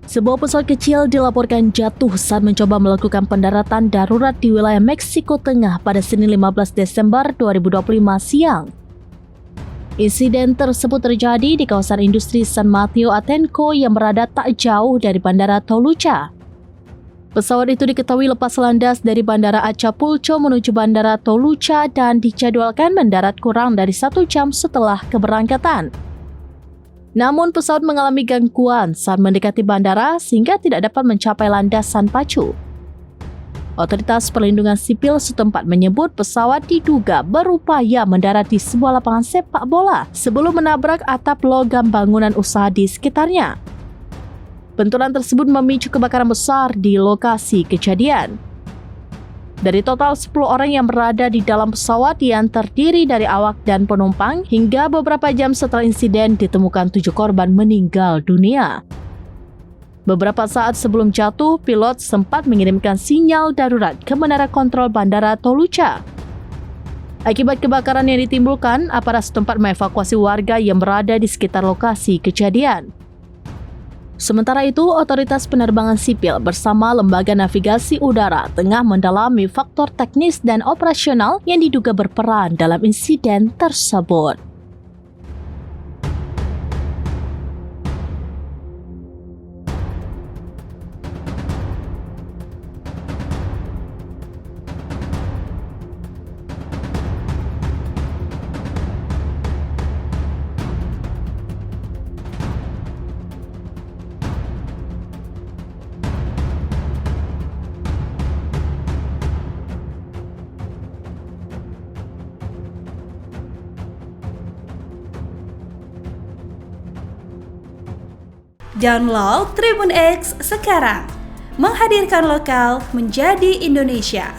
Sebuah pesawat kecil dilaporkan jatuh saat mencoba melakukan pendaratan darurat di wilayah Meksiko Tengah pada Senin 15 Desember 2025 siang. Insiden tersebut terjadi di kawasan industri San Mateo Atenco yang berada tak jauh dari Bandara Toluca. Pesawat itu diketahui lepas landas dari Bandara Acapulco menuju Bandara Toluca dan dijadwalkan mendarat kurang dari 1 jam setelah keberangkatan. Namun pesawat mengalami gangguan saat mendekati bandara sehingga tidak dapat mencapai landasan pacu. Otoritas Perlindungan Sipil setempat menyebut pesawat diduga berupaya mendarat di sebuah lapangan sepak bola sebelum menabrak atap logam bangunan usaha di sekitarnya. Benturan tersebut memicu kebakaran besar di lokasi kejadian. Dari total 10 orang yang berada di dalam pesawat yang terdiri dari awak dan penumpang, hingga beberapa jam setelah insiden ditemukan 7 korban meninggal dunia. Beberapa saat sebelum jatuh, pilot sempat mengirimkan sinyal darurat ke menara kontrol Bandara Toluca. Akibat kebakaran yang ditimbulkan, aparat setempat mengevakuasi warga yang berada di sekitar lokasi kejadian. Sementara itu, Otoritas Penerbangan Sipil bersama Lembaga Navigasi Udara tengah mendalami faktor teknis dan operasional yang diduga berperan dalam insiden tersebut. Download Tribun X sekarang, menghadirkan lokal menjadi Indonesia.